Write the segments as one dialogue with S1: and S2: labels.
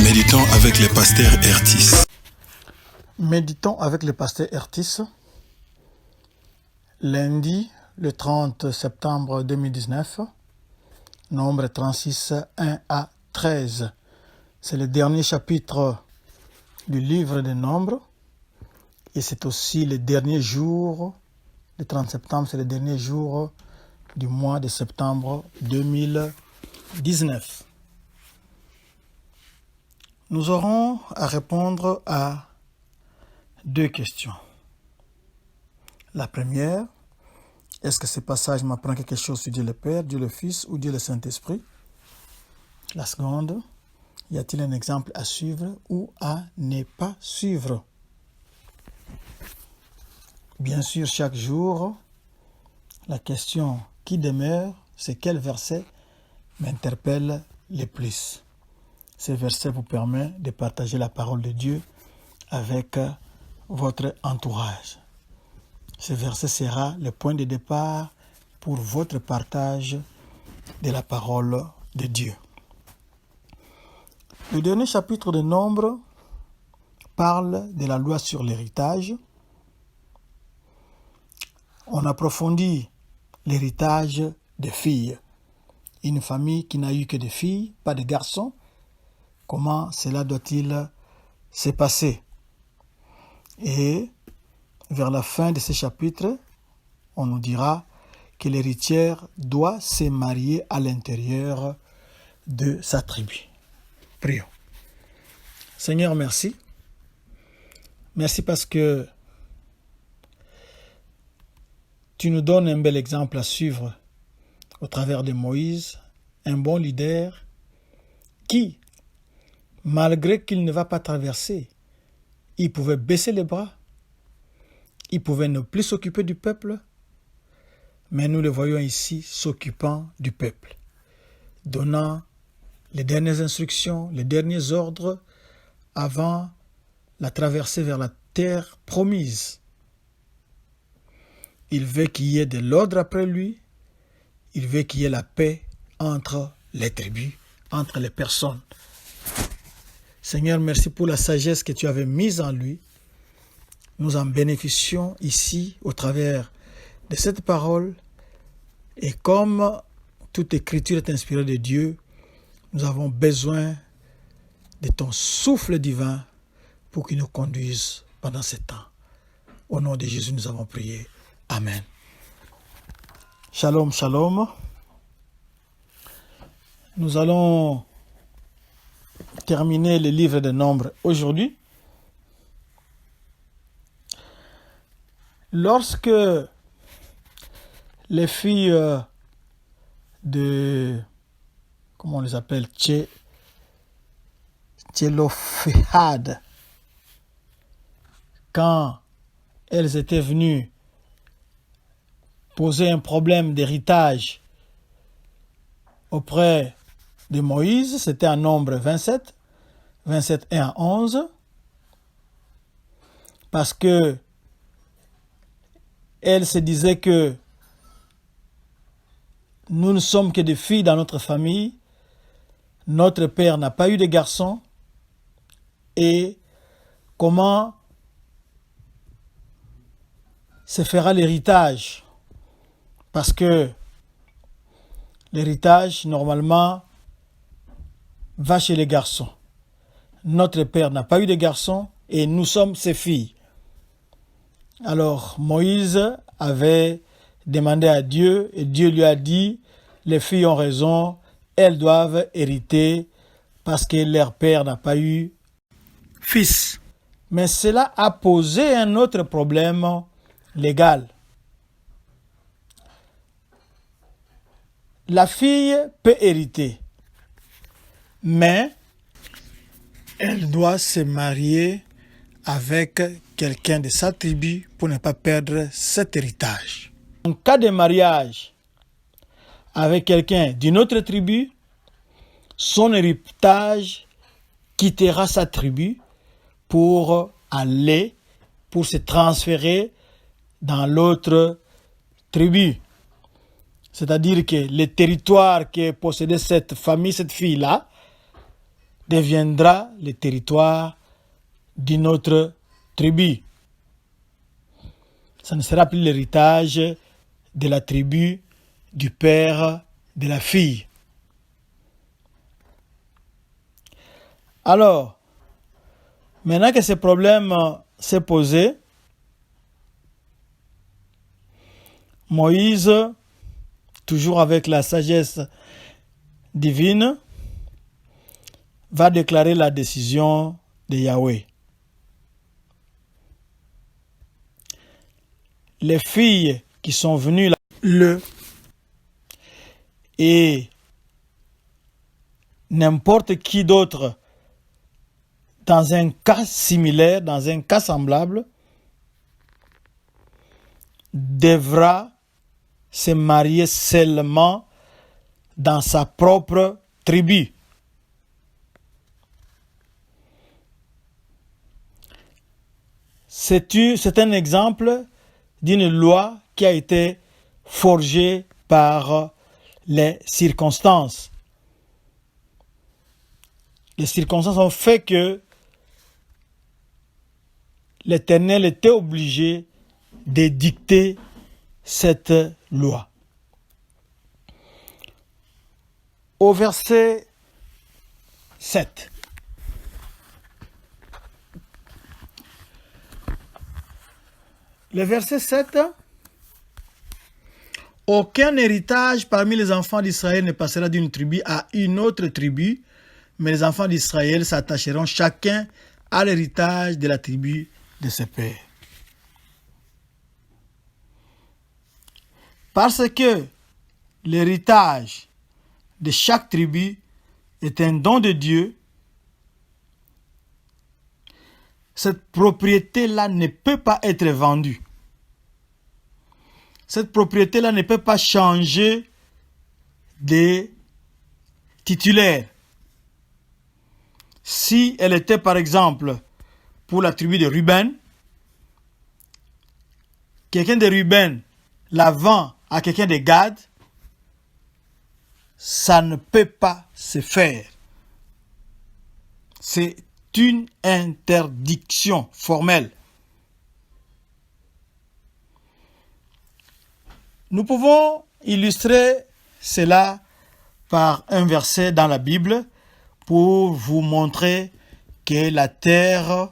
S1: Méditons avec le pasteur Ertis.
S2: Méditons avec le pasteur Ertis. Lundi, le 30 septembre 2019, nombre 36, 1 à 13. C'est le dernier chapitre du livre des Nombres et c'est aussi le dernier jour, le 30 septembre, c'est le dernier jour du mois de septembre 2019. Nous aurons à répondre à deux questions. La première, est-ce que ce passage m'apprend quelque chose sur Dieu le Père, Dieu le Fils ou Dieu le Saint-Esprit? La seconde, y a-t-il un exemple à suivre ou à ne pas suivre? Bien sûr, chaque jour, la question qui demeure, c'est quel verset m'interpelle le plus. Ce verset vous permet de partager la parole de Dieu avec votre entourage. Ce verset sera le point de départ pour votre partage de la parole de Dieu. Le dernier chapitre de Nombres parle de la loi sur l'héritage. On approfondit l'héritage des filles. Une famille qui n'a eu que des filles, pas de garçons. Comment cela doit-il se passer? Et vers la fin de ce chapitre, on nous dira que l'héritière doit se marier à l'intérieur de sa tribu. Prions. Seigneur, merci. Merci parce que tu nous donnes un bel exemple à suivre au travers de Moïse, un bon leader qui, malgré qu'il ne va pas traverser, il pouvait baisser les bras, il pouvait ne plus s'occuper du peuple, mais nous le voyons ici s'occupant du peuple, donnant les dernières instructions, les derniers ordres avant la traversée vers la terre promise. Il veut qu'il y ait de l'ordre après lui, il veut qu'il y ait la paix entre les tribus, entre les personnes. Seigneur, merci pour la sagesse que tu avais mise en lui. Nous en bénéficions ici au travers de cette parole. Et comme toute écriture est inspirée de Dieu, nous avons besoin de ton souffle divin pour qu'il nous conduise pendant ce temps. Au nom de Jésus, nous avons prié. Amen. Shalom, shalom. Nous allons terminer le livre des Nombres aujourd'hui. Lorsque les filles de, comment on les appelle, Tchélophehad, quand elles étaient venues poser un problème d'héritage auprès de Moïse, c'était en Nombre 27, 1 à 11, parce que elle se disait que nous ne sommes que des filles dans notre famille, notre père n'a pas eu de garçons, et comment se fera l'héritage? Parce que l'héritage, normalement, va chez les garçons. Notre père n'a pas eu de garçons et nous sommes ses filles. Alors, Moïse avait demandé à Dieu et Dieu lui a dit, les filles ont raison, elles doivent hériter parce que leur père n'a pas eu fils. Mais cela a posé un autre problème légal. La fille peut hériter, mais elle doit se marier avec quelqu'un de sa tribu pour ne pas perdre cet héritage. En cas de mariage avec quelqu'un d'une autre tribu, son héritage quittera sa tribu pour se transférer dans l'autre tribu. C'est-à-dire que le territoire que possédait cette famille, cette fille-là, deviendra le territoire d'une autre tribu. Ça ne sera plus l'héritage de la tribu du père de la fille. Alors, maintenant que ce problème s'est posé, Moïse, toujours avec la sagesse divine, va déclarer la décision de Yahweh. Les filles qui sont venues là, et n'importe qui d'autre dans un cas similaire, dans un cas semblable, devra se marier seulement dans sa propre tribu. C'est un exemple d'une loi qui a été forgée par les circonstances. Les circonstances ont fait que l'Éternel était obligé de dicter cette loi. Au verset 7. Le verset 7. Aucun héritage parmi les enfants d'Israël ne passera d'une tribu à une autre tribu, mais les enfants d'Israël s'attacheront chacun à l'héritage de la tribu de ses pères. Parce que l'héritage de chaque tribu est un don de Dieu, cette propriété-là ne peut pas être vendue. Cette propriété-là ne peut pas changer de titulaire. Si elle était par exemple pour la tribu de Ruben, quelqu'un de Ruben la vend à quelqu'un de Gad, ça ne peut pas se faire. C'est une interdiction formelle. Nous pouvons illustrer cela par un verset dans la Bible pour vous montrer que la terre,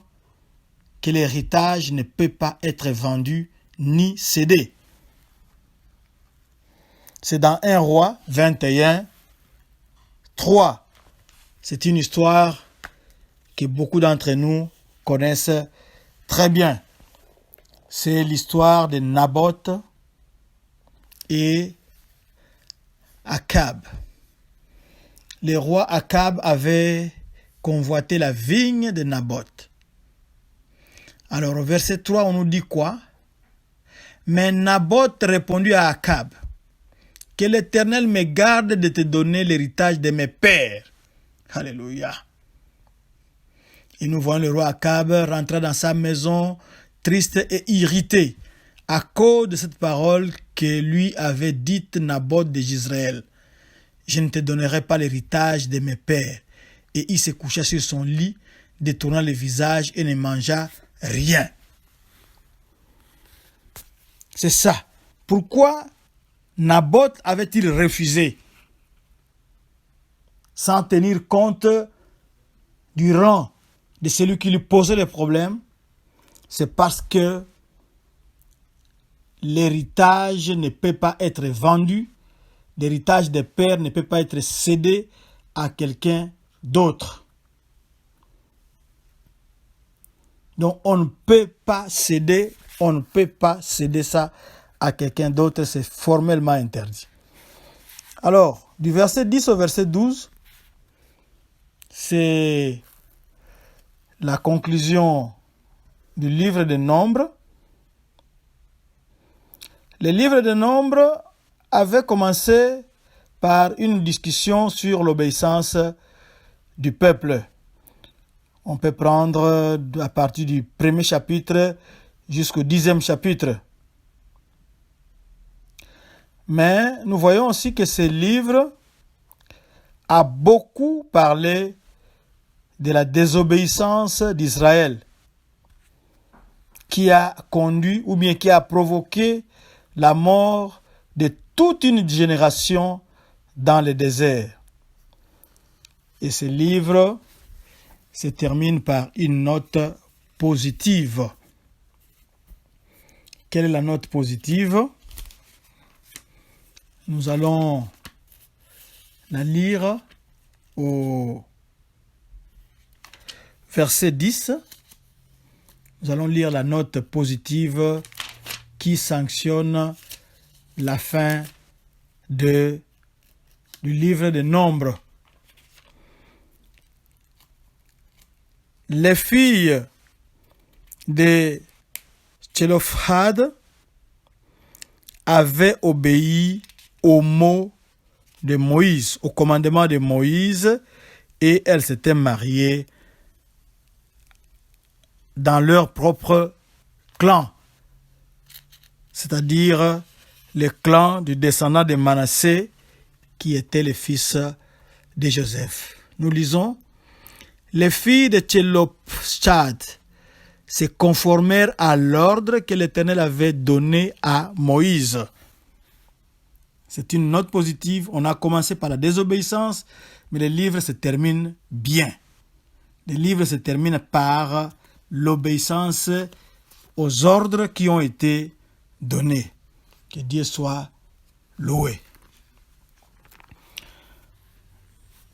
S2: que l'héritage ne peut pas être vendu ni cédé. C'est dans 1 Roi 21, 3. C'est une histoire que beaucoup d'entre nous connaissent très bien. C'est l'histoire de Naboth et Akab. Le roi Akab avait convoité la vigne de Naboth. Alors au verset 3, on nous dit quoi? Mais Naboth répondit à Akab: que l'Éternel me garde de te donner l'héritage de mes pères. Alléluia. Et nous voyons le roi Akab rentrer dans sa maison triste et irrité à cause de cette parole que lui avait dite Naboth de Jezreel. Je ne te donnerai pas l'héritage de mes pères. Et il se coucha sur son lit, détournant le visage et ne mangea rien. C'est ça. Pourquoi Naboth avait-il refusé sans tenir compte du rang de celui qui lui posait les problèmes? C'est parce que l'héritage ne peut pas être vendu, l'héritage des pères ne peut pas être cédé à quelqu'un d'autre. Donc on ne peut pas céder ça à quelqu'un d'autre, c'est formellement interdit. Alors, du verset 10 au verset 12, c'est la conclusion du livre des Nombres. Le livre des Nombres avait commencé par une discussion sur l'obéissance du peuple. On peut prendre à partir du premier chapitre jusqu'au 10e chapitre. Mais nous voyons aussi que ce livre a beaucoup parlé de la désobéissance d'Israël qui a conduit ou bien qui a provoqué la mort de toute une génération dans le désert. Et ce livre se termine par une note positive. Quelle est la note positive? Nous allons la lire au verset 10. Nous allons lire la note positive qui sanctionne la fin du livre des Nombres. Les filles de Tselophad avaient obéi aux mots de Moïse, au commandement de Moïse, et elles s'étaient mariées dans leur propre clan, c'est-à-dire le clan du descendant de Manassé, qui était le fils de Joseph. Nous lisons: les filles de Tselophad se conformèrent à l'ordre que l'Éternel avait donné à Moïse. C'est une note positive. On a commencé par la désobéissance, mais le livre se termine bien. Le livre se termine par l'obéissance aux ordres qui ont été donnés. Que Dieu soit loué.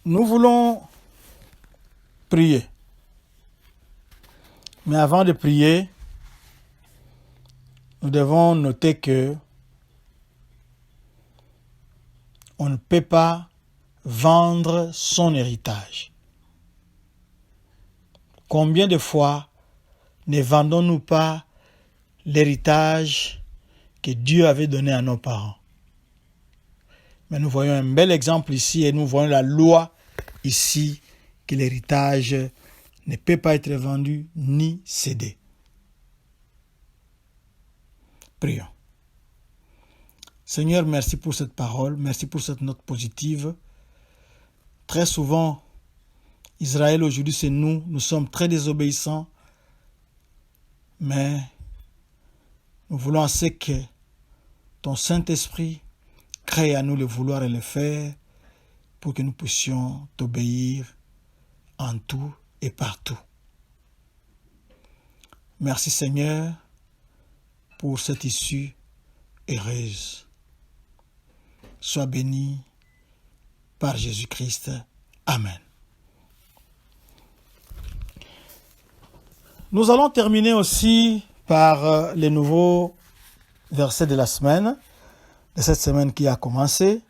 S2: Nous voulons prier. Mais avant de prier, nous devons noter que on ne peut pas vendre son héritage. Combien de fois ne vendons-nous pas l'héritage que Dieu avait donné à nos parents? Mais nous voyons un bel exemple ici et nous voyons la loi ici que l'héritage ne peut pas être vendu ni cédé. Prions. Seigneur, merci pour cette parole, merci pour cette note positive. Très souvent, Israël aujourd'hui, c'est nous sommes très désobéissants, mais nous voulons assez que ton Saint-Esprit crée à nous le vouloir et le faire pour que nous puissions t'obéir en tout et partout. Merci Seigneur pour cette issue heureuse. Sois béni par Jésus-Christ. Amen. Nous allons terminer aussi par les nouveaux versets de la semaine, de cette semaine qui a commencé.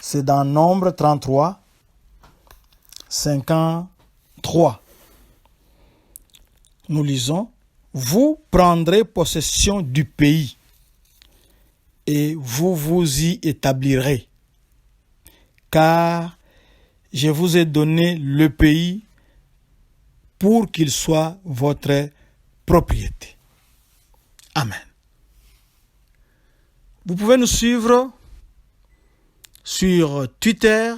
S2: C'est dans Nombre 33, 53. Nous lisons: vous prendrez possession du pays et vous vous y établirez, car je vous ai donné le pays pour qu'il soit votre propriété. Amen. Vous pouvez nous suivre sur Twitter.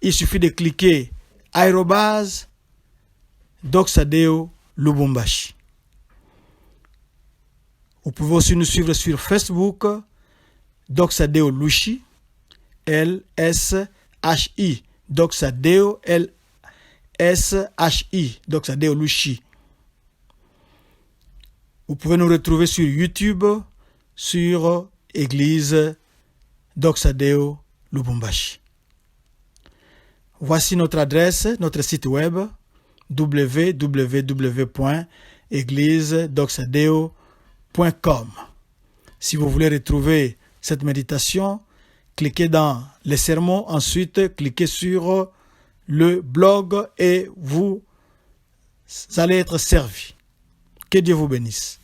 S2: Il suffit de cliquer @doxadeo Lubumbashi. Vous pouvez aussi nous suivre sur Facebook, Doxadeo Lushi, LSHI, Doxadeo LSHI, Doxadeo Lushi. Vous pouvez nous retrouver sur YouTube, sur Église Doxadeo Lubumbashi. Voici notre adresse, notre site web www.églisedoxadeo.com. Si vous voulez retrouver cette méditation, cliquez dans les sermons, ensuite cliquez sur le blog et vous allez être servi. Que Dieu vous bénisse.